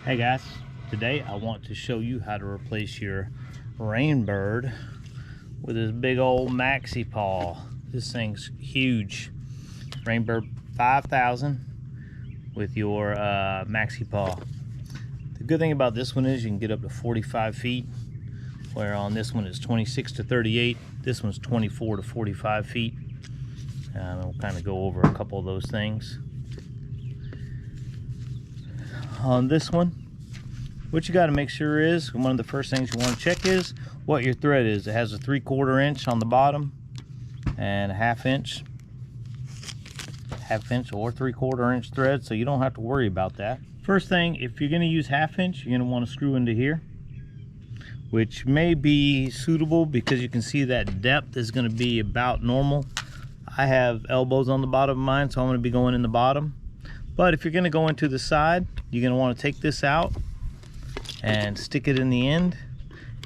Hey guys, today I want to show you how to replace your Rainbird with this big old Maxi-Paw. This thing's huge. Rainbird 5000 with your Maxi-Paw. The good thing about this one is you can get up to 45 feet, where on this one it's 26 to 38. This one's 24 to 45 feet. We'll kind of go over a couple of those things. On this one, what you got to make sure is, one of the first things you want to check is what your thread is. It has a 3/4 inch on the bottom and a half inch or 3/4 inch thread, so you don't have to worry about that. First thing, if you're going to use half inch, you're going to want to screw into here, which may be suitable because you can see that depth is going to be about normal. I have elbows on the bottom of mine, so I'm going to be going in the bottom. But if you're going to go into the side, you're going to want to take this out and stick it in the end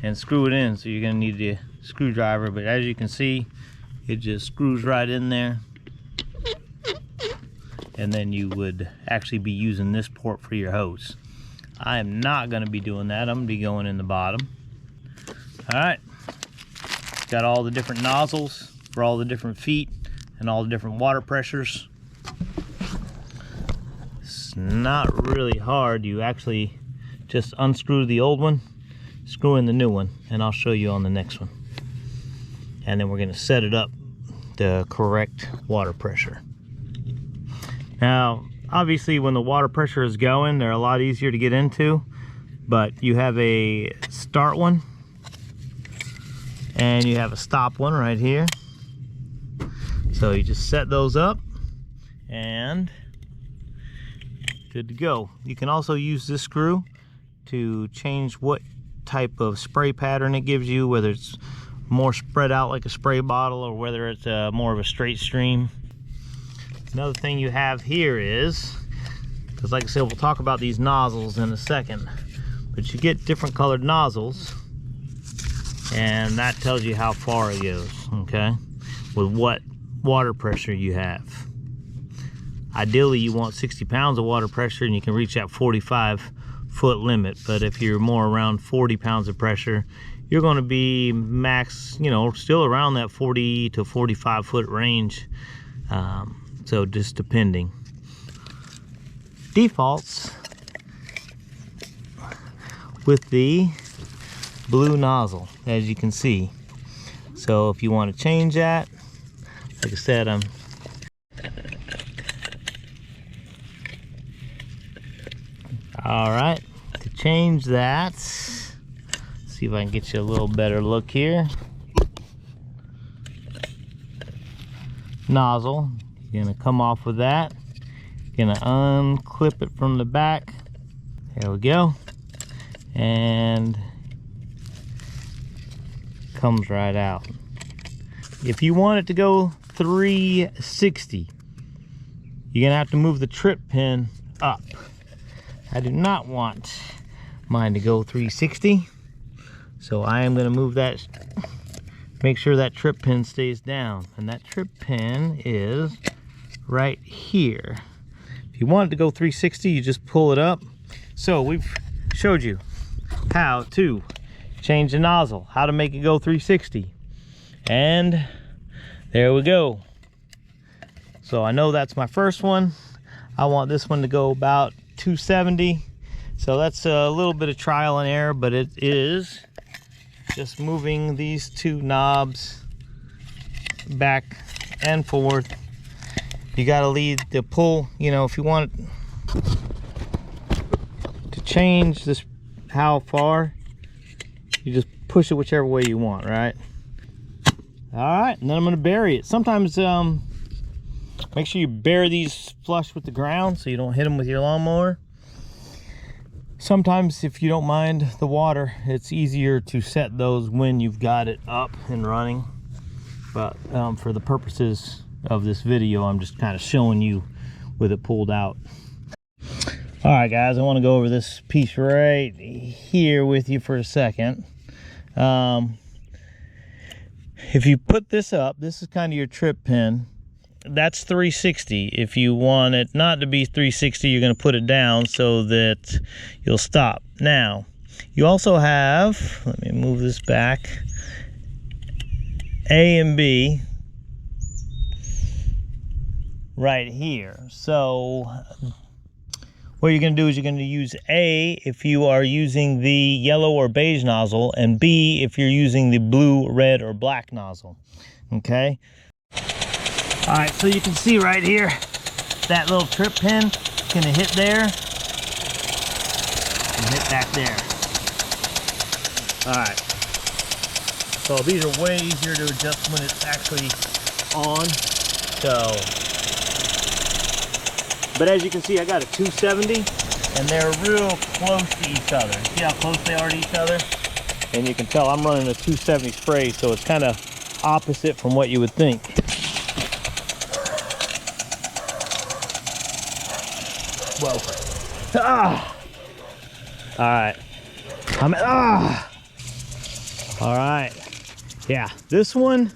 and screw it in. So you're going to need a screwdriver, but as you can see, it just screws right in there. And then you would actually be using this port for your hose. I am not going to be doing that. I'm going to be going in the bottom. All right, got all the different nozzles for all the different feet and all the different water pressures. It's not really hard. You actually just unscrew the old one, screw in the new one, and I'll show you on the next one. And then we're going to set it up the correct water pressure. Now, obviously when the water pressure is going, they're a lot easier to get into, but you have a start one and you have a stop one right here. So you just set those up and good to go. You can also use this screw to change what type of spray pattern it gives you, whether it's more spread out like a spray bottle or whether it's more of a straight stream. Another thing you have here is, because like I said, we'll talk about these nozzles in a second, but you get different colored nozzles and that tells you how far it goes, okay, with what water pressure you have. Ideally you want 60 pounds of water pressure and you can reach that 45-foot limit, but if you're more around 40 pounds of pressure, you're going to be max, still around that 40 to 45 foot range. So just depending. Defaults with the blue nozzle, as you can see. So if you want to change that, like I said, all right, to change that, see if I can get you a little better look here. Nozzle, you're gonna come off with that. You're gonna unclip it from the back. There we go. And comes right out. If you want it to go 360, you're gonna have to move the trip pin up. I do not want mine to go 360, so I am gonna move that, make sure that trip pin stays down, and that trip pin is right here. If you want it to go 360, you just pull it up. So we've showed you how to change the nozzle, how to make it go 360, and there we go. So I know that's my first one. I want this one to go about 270, so that's a little bit of trial and error, but it is just moving these two knobs back and forth. You got to lead the pull, if you want to change this how far, you just push it whichever way you want, right? All right, and then I'm going to bury it. Sometimes make sure you bury these flush with the ground so you don't hit them with your lawnmower. Sometimes, if you don't mind the water, it's easier to set those when you've got it up and running. But for the purposes of this video, I'm just kind of showing you with it pulled out. All right, guys, I want to go over this piece right here with you for a second. If you put this up, this is kind of your trip pin, that's 360. If you want it not to be 360, you're going to put it down so that you'll stop. Now, you also have, let me move this back, A and B right here. So what you're going to do is you're going to use A if you are using the yellow or beige nozzle, and B if you're using the blue, red, or black nozzle. Okay? All right, so you can see right here, that little trip pin is going to hit there and hit back there. All right. So these are way easier to adjust when it's actually on. So, but as you can see, I got a 270, and they're real close to each other. See how close they are to each other? And you can tell I'm running a 270 spray, so it's kind of opposite from what you would think. Whoa. Ah! All right. All right. Yeah, this one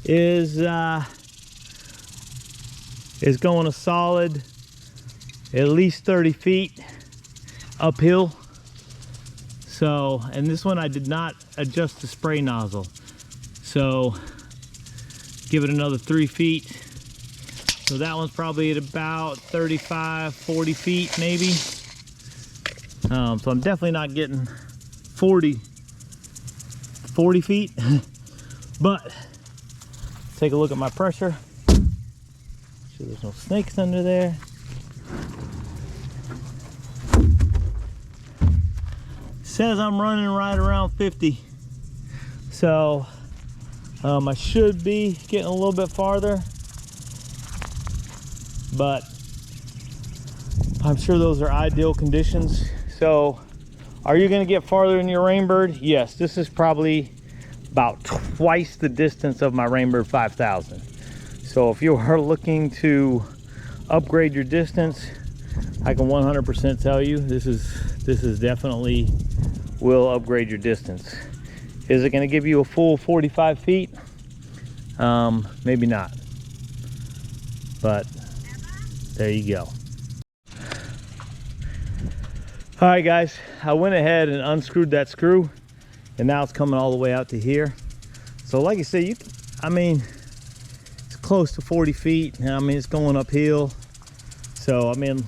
is going a solid at least 30 feet uphill. So, and this one I did not adjust the spray nozzle. So give it another 3 feet. So that one's probably at about 35, 40 feet maybe. So I'm definitely not getting 40 feet. But take a look at my pressure. Sure there's no snakes under there. Says I'm running right around 50. So I should be getting a little bit farther, but I'm sure those are ideal conditions. So are you going to get farther in your Rainbird? Yes, this is probably about twice the distance of my Rainbird 5000. So if you are looking to upgrade your distance, I can 100% tell you this is definitely will upgrade your distance. Is it going to give you a full 45 feet? Maybe not, but there you go. All right guys, I went ahead and unscrewed that screw, and now it's coming all the way out to here. So like I said, it's close to 40 feet. I mean, it's going uphill. So I mean,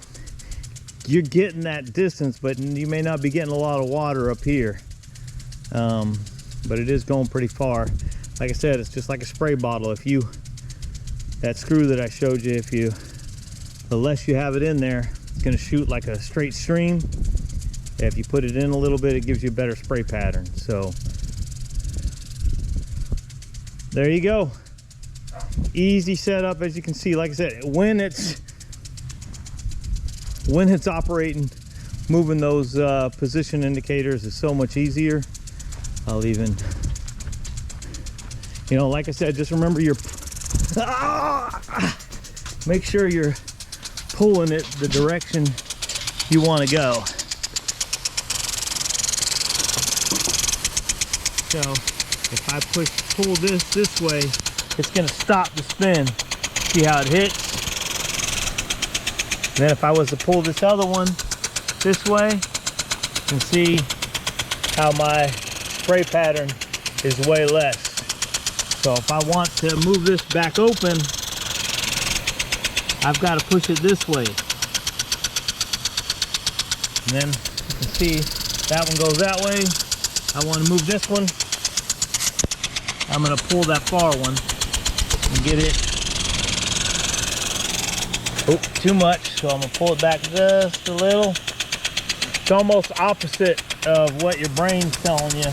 you're getting that distance, but you may not be getting a lot of water up here. But it is going pretty far. Like I said, it's just like a spray bottle. That screw that I showed you, the less you have it in there, it's gonna shoot like a straight stream. If you put it in a little bit, it gives you a better spray pattern. So there you go. Easy setup, as you can see. Like I said, when it's operating, moving those position indicators is so much easier. I'll even, like I said, just remember make sure you're pulling it the direction you want to go. So if I pull this way, it's going to stop the spin. See how it hits? Then if I was to pull this other one this way, you can see how my spray pattern is way less. So if I want to move this back open, I've got to push it this way. And then you can see that one goes that way. I want to move this one. I'm going to pull that far one and get it. Oh, too much, so I'm going to pull it back just a little. It's almost opposite of what your brain's telling you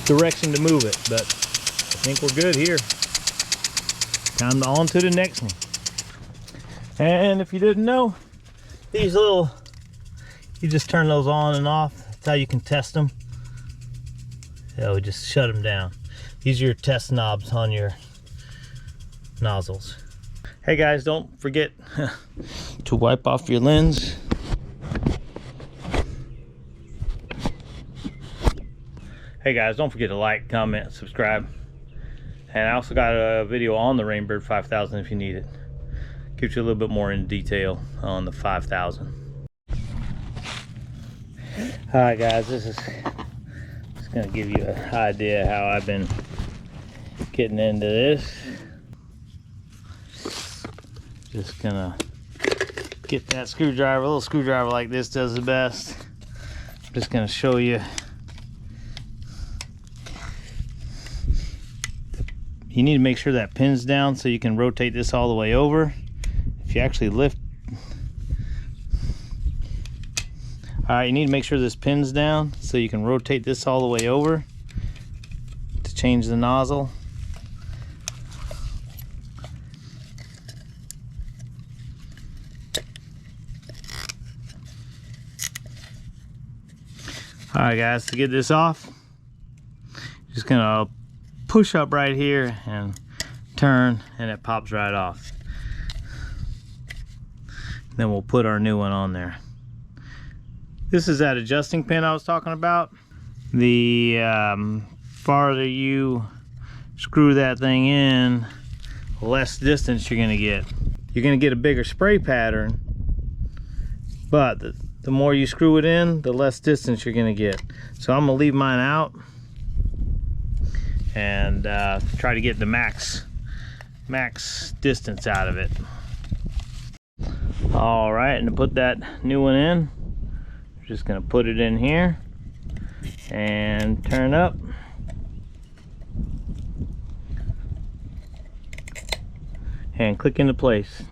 direction to move it, but I think we're good here. Time on to the next one. And if you didn't know, these little, you just turn those on and off. That's how you can test them. So we just shut them down. These are your test knobs on your nozzles. Hey guys, don't forget to wipe off your lens. Hey guys, don't forget to like, comment, subscribe. And I also got a video on the Rainbird 5000 if you need it. Gives you a little bit more in detail on the 5000. Alright guys, this is just gonna give you an idea how I've been getting into this. Just gonna get that screwdriver, a little screwdriver like this does the best. I'm just gonna show you. You need to make sure that pin's down so you can rotate this all the way over. If you actually lift, alright, you need to make sure this pin's down so you can rotate this all the way over to change the nozzle. Alright guys, to get this off, just gonna push up right here and turn, and it pops right off. Then we'll put our new one on there. This is that adjusting pin I was talking about. The farther you screw that thing in, the less distance you're gonna get. You're gonna get a bigger spray pattern, but the more you screw it in, the less distance you're gonna get. So I'm gonna leave mine out and try to get the max distance out of it. All right, and to put that new one in, we're just gonna put it in here and turn up. And click into place.